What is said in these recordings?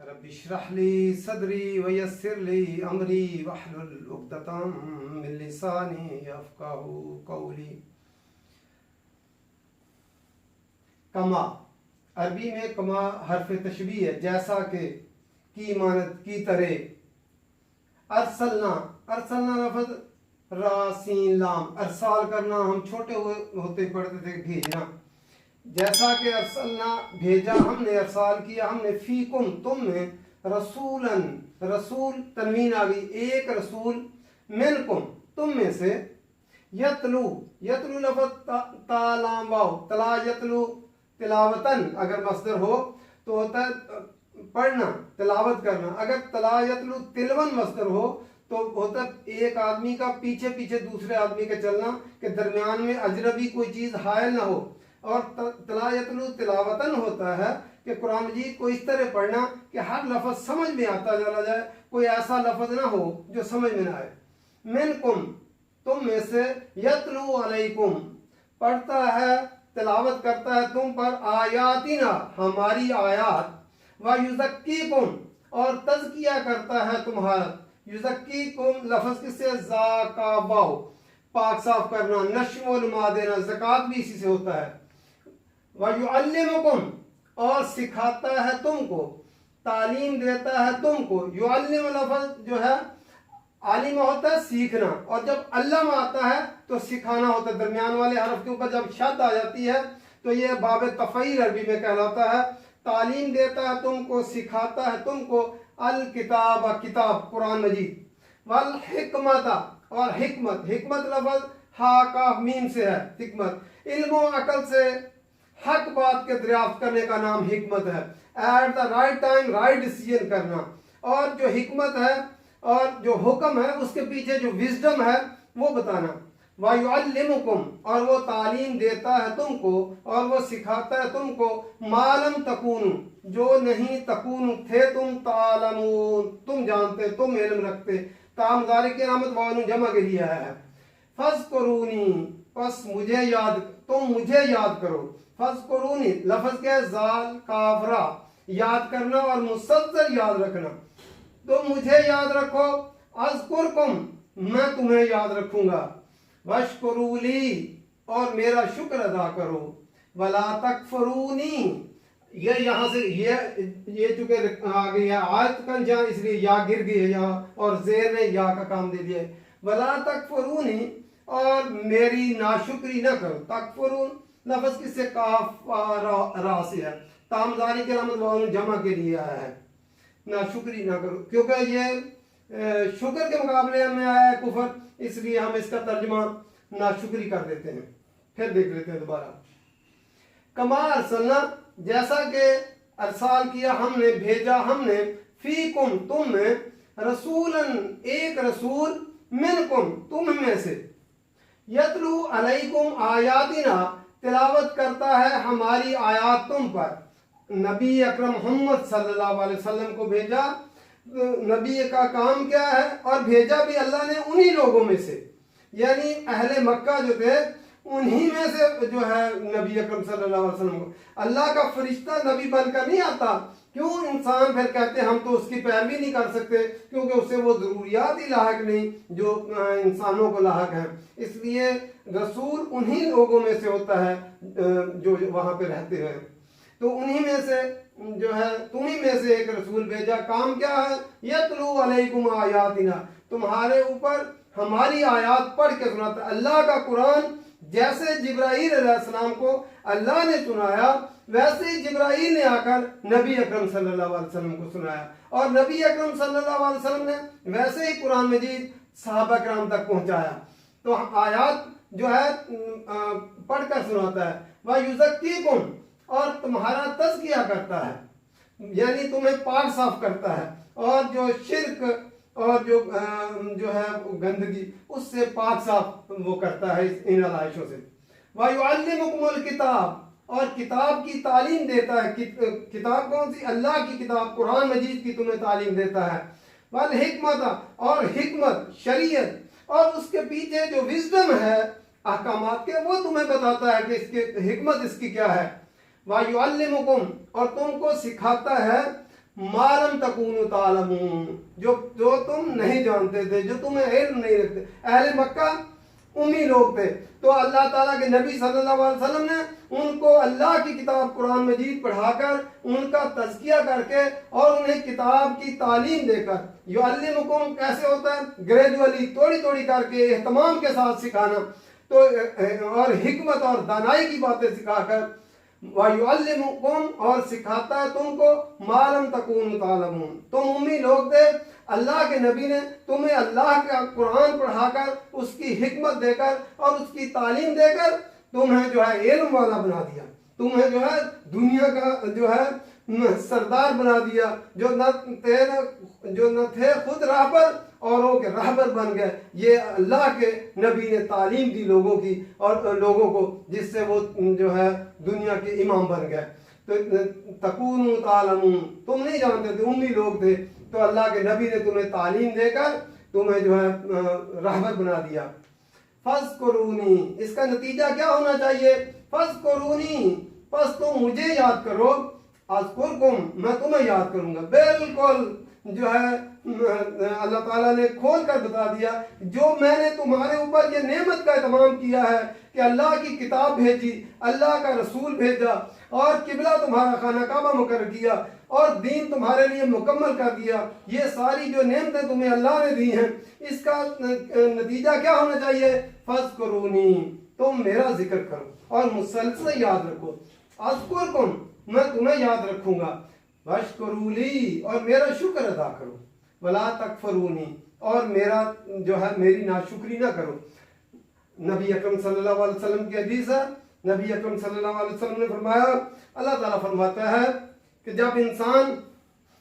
Rabbi इश्रह ली सदरी वयस्सिर ली अमरी वहलुल उक़दतम मिन लिसानी यफ़क़हू क़ौली। कमा अरबी में कमा हर्फ तशबीह है, जैसा के, की मानत, की तरह। अरसलना, अरसलना लफ्ज़ रा सीन लाम, अरसाल करना हम छोटे होते पढ़ते थे भेजना। जैसा कि अरसलना भेजा हमने, अरसाल किया हमने, फीकुम तुम में, रसूलन, रसूल तनवीन आ गई, एक रसूल, मिनकुम तुम में से, यतलू, यतलू लफ्ज़ तालाम वाव, तला यतलू तिलावतन अगर मस्दर हो तो होता है पढ़ना, तिलावत करना। अगर तला यतलू तिलवन मस्दर हो तो होता है एक आदमी का पीछे पीछे दूसरे आदमी के चलना, के दरमियान में अजनबी कोई चीज़ हायल ना हो। और तलायतलू तिलावतन होता है कि कुरान मजीद को इस तरह पढ़ना कि हर लफ्ज़ समझ में आता चला जाए, कोई ऐसा लफ्ज़ ना हो जो समझ में ना आए। मिनकुम तुम में से, यतलू अलैकुम पढ़ता है, तिलावत करता है तुम पर, आयातिना हमारी आयात, व युज़क्कीकुम और तज़किया करता है तुम्हारा। युज़क्कीकुम लफ्ज़ किससे, ज़ाका वाव, पाक साफ करना, नश्व नुमा देना, ज़कात भी इसी से होता है। वयुअल्लिमुकुम और सिखाता है तुमको, तालीम देता है तुमको। युअल्लिम लफ्ज़ जो है आलिम होता है सीखना, और जब अल्लम आता है तो सिखाना होता है। दरमियान वाले हरफ के ऊपर जब शद आ जाती है तो ये बाब तफ़ईर अरबी में कहलाता है। तालीम देता है तुमको, सिखाता है तुमको, अल किताब किताब कुरान मजीद, वल हिकमता और हिकमत, हिकमत लफ्ज़ हा काफ मीम से है हिकमत, इल्म अकल से हक बात के दरियाफ्त करने का नाम हिकमत है। At the right time right decision करना। और जो हिकमत है और जो हुक्म है उसके पीछे जो विजडम है वो बताना। वायुअल्लिमुकुम और वो तालीम देता है तुमको और वो सिखाता है तुमको, मालम तकूनु जो नहीं, तकूनु थे तुम, तालमून तुम जानते, तुम इल्म रखते। ताम ज़ारी की आमद वानु जमा के लिया है। फज़कुरूनी बस मुझे याद, तुम मुझे याद करो। फज़कुरूनी लफ्ज़ के ज़ाल काफरा, याद करना और मुसलसल याद रखना। तुम मुझे याद रखो, अज़कुरकुम मैं तुम्हें याद रखूंगा, वशकुरूली और मेरा शुक्र अदा करो, वला तकफुरूनी ये यहाँ से ये चूंकि आ गई है आयत का जहाँ, इसलिए या गिर गई है यहाँ और जेर ने या का काम दे दिया है। वला तकफुरूनी और मेरी नाशुक्री न करो। तकफुरून लफ्ज़ किससे, काफ रा से है, तामजारी के नाम जमा के लिए आया है। नाशुक्री ना करो क्योंकि ये शुक्र के मुकाबले में आया है कुफर, इसलिए हम इसका तर्जुमा नाशुक्री कर देते हैं। फिर देख लेते हैं दोबारा। कमा अरसलना जैसा कि अरसाल किया हमने, भेजा हमने, फीकुम तुम में, रसूलन एक रसूल, मिनकुम तुम में से, यतलू अलैकुम आयातिना तिलावत करता है हमारी आयात तुम पर। नबी अकरम मोहम्मद सल्लल्लाहु अलैहि वसल्लम को भेजा, नबी का काम क्या है, और भेजा भी अल्लाह ने उन्हीं लोगों में से, यानी अहले मक्का जो थे उन्हीं में से जो है नबी अकरम सल्लल्लाहु अलैहि वसल्लम को। अल्लाह का फरिश्ता नबी बनकर नहीं आता। क्यों इंसान फिर कहते हैं हम तो उसकी पैरवी नहीं कर सकते, क्योंकि उससे वो ज़रूरियात ही लायक नहीं जो इंसानों को लायक है। इसलिए रसूल उन्हीं लोगों में से होता है जो वहाँ पे रहते हैं। तो उन्हीं में से जो है, तुम्हीं में से एक रसूल भेजा। काम क्या है, यतलू अलैकुम आयातिना तुम्हारे ऊपर हमारी आयात पढ़ के सुनाता। अल्लाह का कुरान जैसे जिब्राईल अलैहिस्सलाम को अल्लाह ने सुनाया, वैसे ही जिब्राईल ने आकर नबी अकरम सल्लल्लाहु अलैहि वसल्लम को सुनाया, और नबी अकरम सल्लल्लाहु अलैहि वसल्लम ने वैसे ही कुरान मजीद सहाबा किराम तक पहुंचाया। तो आयात जो है पढ़कर सुनाता है। वह युज़क्कीकुम और तुम्हारा तज़किया करता है, यानी तुम्हें पाक साफ करता है, और जो शिर्क और जो है गंदगी उससे पाक साफ वो करता है इन आलाइशों से। वायुअल्लिमुकुमुल किताब और किताब की तालीम देता है। किताब कौन सी? अल्लाह की किताब कुरान मजीद की तुम्हें तालीम देता है। वल हिकमत, और हिकमत शरीयत और उसके पीछे जो विजडम है अहकामात के, वो तुम्हें बताता है कि इसके हिकमत इसकी क्या है। वायुअल्लिमुकुम, और तुमको सिखाता है मालम तकूनु तालमून, जो जो तुम नहीं जानते थे, जो तुम्हें इल्म नहीं रखते। अहले मक्का उम्मी लोग थे, तो अल्लाह ताला के नबी सल्लल्लाहु अलैहि वसल्लम ने उनको अल्लाह की किताब कुरान मजीद पढ़ाकर उनका तज़किया करके और उन्हें किताब की तालीम देकर, युअल्लिमुकुम कैसे होता है? ग्रेजुअली, थोड़ी थोड़ी करके, एहतमाम के साथ सिखाना। तो और हिकमत और दानाई की बातें सिखाकर, वायुअल्लिमुकुम, और सिखाता है तुमको मालम तकूनु तालमून, तुम उम्मी लोग थे, अल्लाह के नबी ने तुम्हें अल्लाह का कुरान पढ़ाकर उसकी हिकमत देकर और उसकी तालीम देकर तुम्हें जो है इल्म वाला बना दिया, तुम्हें जो है दुनिया का जो है सरदार बना दिया, जो न थे खुद राहबर औरों के राहबर बन गए। ये अल्लाह के नबी ने तालीम दी लोगों की और लोगों को, जिससे वो जो है दुनिया के इमाम बन गए। तो तकूनु तालमून, तुम नहीं जानते थे, उम्मी लोग थे, तो अल्लाह के नबी ने तुम्हें तालीम देकर तुम्हें जो है राहबर बना दिया। फज़कुरूनी, इसका नतीजा क्या होना चाहिए? फज़कुरूनी, बस तुम मुझे याद करो, अज़कुरकुम, मैं तुम्हें याद करूंगा। बिल्कुल जो है अल्लाह ताला ने खोल कर बता दिया, जो मैंने तुम्हारे ऊपर ये नेमत का इत्माम किया है कि अल्लाह की किताब भेजी, अल्लाह का रसूल भेजा और किबला तुम्हारा खाना काबा मुकर्रर किया और दीन तुम्हारे लिए मुकम्मल कर दिया, ये सारी जो नेमतें तुम्हें अल्लाह ने दी हैं, इसका नतीजा क्या होना चाहिए? फज़कुरूनी, तुम मेरा जिक्र करो और मुसलसल याद रखो। अज़कुरकुम, मैं तुम्हें याद रखूंगा। वशकुरूली, और मेरा शुक्र अदा करो। वला तकफरूनी, और मेरा जो है मेरी नाशुक्री ना करो। नबी अकरम सल्लल्लाहु अलैहि वसल्लम की हदीस है, नबी अकरम सल्लल्लाहु अलैहि वसल्लम ने फरमाया, अल्लाह ताला फरमाता है कि जब इंसान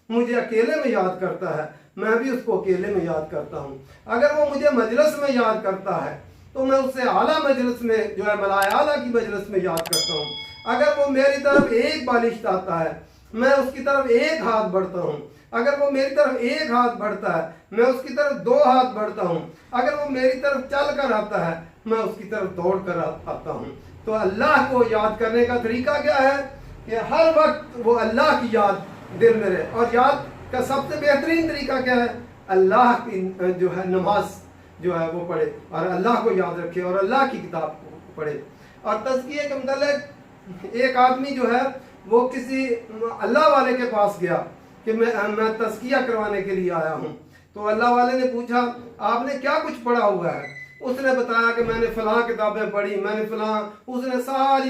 मुझे अकेले में याद करता है, मैं भी उसको अकेले में याद करता हूँ। अगर वो मुझे मजलिस में याद करता है तो मैं उससे आला मजलिस में जो है मलाए आला की मजलिस में याद करता हूँ। अगर वो मेरी तरफ एक बालिश आता है, मैं उसकी तरफ एक हाथ बढ़ता हूँ। अगर वो मेरी तरफ एक हाथ बढ़ता है, मैं उसकी तरफ दो हाथ बढ़ता हूँ। अगर वो मेरी तरफ चल कर आता है, मैं उसकी तरफ दौड़ कर आता हूँ। तो अल्लाह को याद करने का तरीका क्या है कि हर वक्त वो अल्लाह की याद दिल में रहे। और याद का सबसे बेहतरीन तरीका क्या है? अल्लाह की जो है नमाज जो है वो पढ़े और अल्लाह को याद रखे और अल्लाह की किताब को पढ़े। और तज़किये के मतलब एक आदमी जो है वो किसी अल्लाह वाले के पास गया कि मैं तज़किया करवाने के लिए आया हूँ। तो अल्लाह वाले ने पूछा, आपने क्या कुछ पढ़ा हुआ है? उसने बताया कि मैंने फ़लाँ किताबें पढ़ी, मैंने फ़लाँ, उसने सारी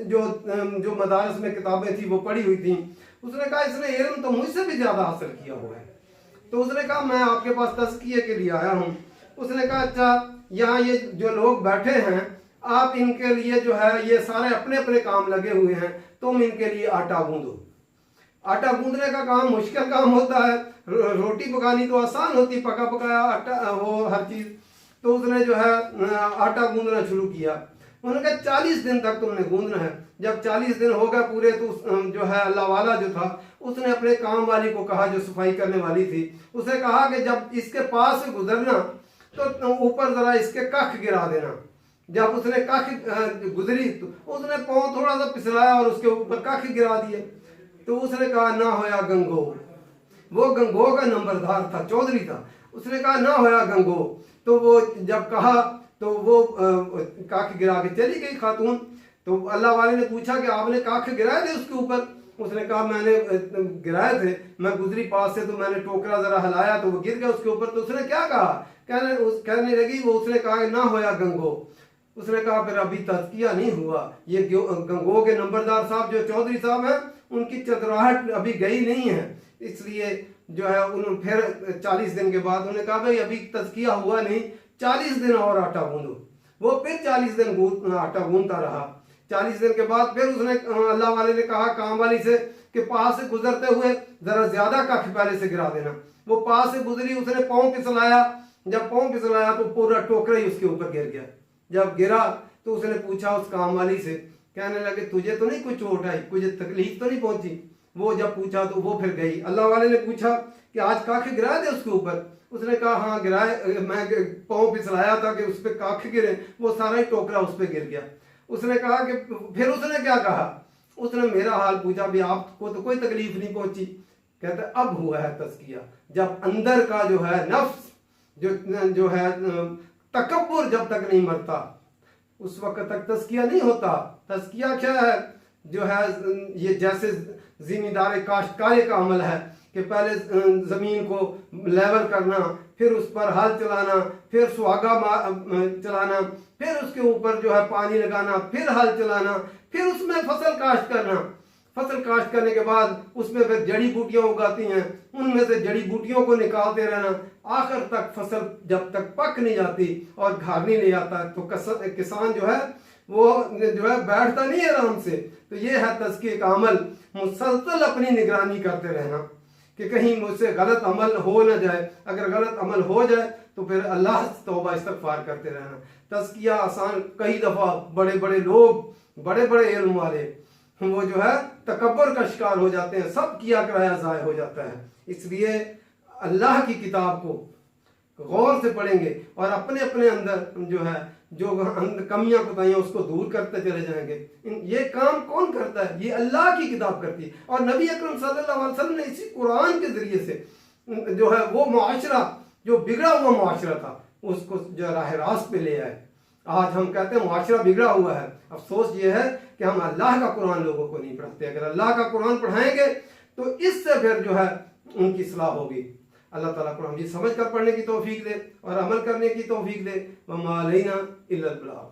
जो मदारस में किताबें थी वो पढ़ी हुई थी। उसने कहा इसने इल्म तो मुझसे भी ज़्यादा हासिल किया हुआ है। तो उसने कहा मैं आपके पास तज़किये के लिए आया हूँ। उसने कहा अच्छा, यहाँ ये जो लोग बैठे हैं, आप इनके लिए जो है ये सारे अपने अपने काम लगे हुए हैं, तुम इनके लिए आटा गूंदो। आटा गूंदने का काम मुश्किल काम होता है, रोटी पकानी तो आसान होती, पका पकाया आटा वो हर चीज़। तो उसने जो है आटा गूंदना शुरू किया। उन्होंने कहा 40 दिन तक तुमने गूंदना है। जब 40 दिन हो गए पूरे, तो जो है अल्लाह वाला जो था उसने अपने काम वाली को कहा, जो सफाई करने वाली थी, उसने कहा कि जब इसके पास से गुजरना तो ऊपर जरा इसके कख गिरा देना। जब उसने कख गुजरी तो उसने पाँव थोड़ा सा फिसलाया और उसके ऊपर कख गिरा दिए। तो उसने कहा ना होया गंगो, वो गंगो का नंबरदार था, चौधरी था। उसने कहा ना होया गंगो। तो वो जब कहा तो वो काख गिरा के चली गई खातून। तो अल्लाह वाले ने पूछा कि आपने काख गिराए थे उसके ऊपर? उसने कहा मैंने गिराए थे, मैं गुजरी पास से तो मैंने टोकरा जरा हिलाया तो वो गिर गया उसके ऊपर। तो उसने क्या कहा? कहने लगी वो, उसने कहा ना होया गंगो। उसने कहा फिर अभी तज़किया नहीं हुआ, ये गंगो के नंबरदार साहब जो चौधरी साहब हैं उनकी चतुराहट अभी गई नहीं है, इसलिए जो है उन्होंने फिर 40 दिन के बाद उन्होंने कहा भाई अभी तज़किया हुआ नहीं, 40 दिन और आटा गूंदो। वो फिर 40 दिन आटा गूंदता रहा। 40 दिन के बाद फिर उसने अल्लाह वाले ने कहा काम वाली से कि पास से गुजरते हुए जरा ज्यादा कख पहले से गिरा देना। वो पास से गुजरी, उसने पाँव फिसलाया। जब पाँव फिसलाया तो पूरा टोकरा ही उसके ऊपर गिर गया। जब गिरा तो उसने पूछा उस काम वाली से कहने लगे तुझे तो नहीं कोई चोट आई, तुझे तकलीफ तो नहीं पहुंची। वो जब पूछा तो वो फिर गई। अल्लाह वाले ने पूछा कि आज काख गिराए थे उसके ऊपर? उसने कहा हाँ गिराए, मैं पाँव फिसलाया था कि उस पर काख गिरे, वो सारा ही टोकरा उस पर गिर गया। उसने कहा कि फिर उसने क्या कहा? उसने मेरा हाल पूछा, भी आपको तो कोई तकलीफ नहीं पहुंची। कहते अब हुआ है तज़किया, जब अंदर का जो है नफ्स जो है तकब्बुर जब तक नहीं मरता उस वक्त तक तज़किया नहीं होता। तज़किया क्या है? जो है ये जैसे जिम्मेदार काश्तकारी का अमल है कि पहले ज़मीन को लेवल करना, फिर उस पर हल चलाना, फिर सुहागा चलाना, फिर उसके ऊपर जो है पानी लगाना, फिर हल चलाना, फिर उसमें फसल काश्त करना। फसल काश्त करने के बाद उसमें फिर जड़ी बूटियाँ उगाती हैं, उनमें से जड़ी बूटियों को निकालते रहना, आखिर तक फसल जब तक पक नहीं जाती और घर नहीं ले आता तो किसान जो है वो जो है बैठता नहीं है आराम से। तो ये है तज़किये का अमल, मुसलसल अपनी निगरानी करते रहना कि कहीं मुझसे गलत अमल हो न जाए। अगर गलत अमल हो जाए तो फिर अल्लाह से तौबा इस्तग़फ़ार करते रहना। तज़किया आसान, कई दफ़ा बड़े बड़े लोग, बड़े बड़े इल्म वाले वो जो है तकब्बुर का शिकार हो जाते हैं, सब किया कराया ज़ाय हो जाता है। इसलिए अल्लाह की किताब को गौर से पढ़ेंगे और अपने अपने अंदर जो है जो कमियां कोताहियां उसको दूर करते चले जाएंगे। ये काम कौन करता है? ये अल्लाह की किताब करती है। और नबी अकरम सल्लल्लाहु अलैहि वसल्लम ने इसी कुरान के जरिए से जो है वो मुआशरा जो बिगड़ा हुआ मुआशरा था उसको जो राह रास्त पे ले आए। आज हम कहते हैं मुआशरा बिगड़ा हुआ है। अफसोस ये है कि हम अल्लाह का कुरान लोगों को नहीं पढ़ाते। अगर अल्लाह का कुरान पढ़ाएंगे तो इससे फिर जो है उनकी इस्लाह होगी। अल्लाह ताला कुरान समझ कर पढ़ने की तौफीक दे और अमल करने की तौफीक दे। वमा अलैना इल्लल बलाग।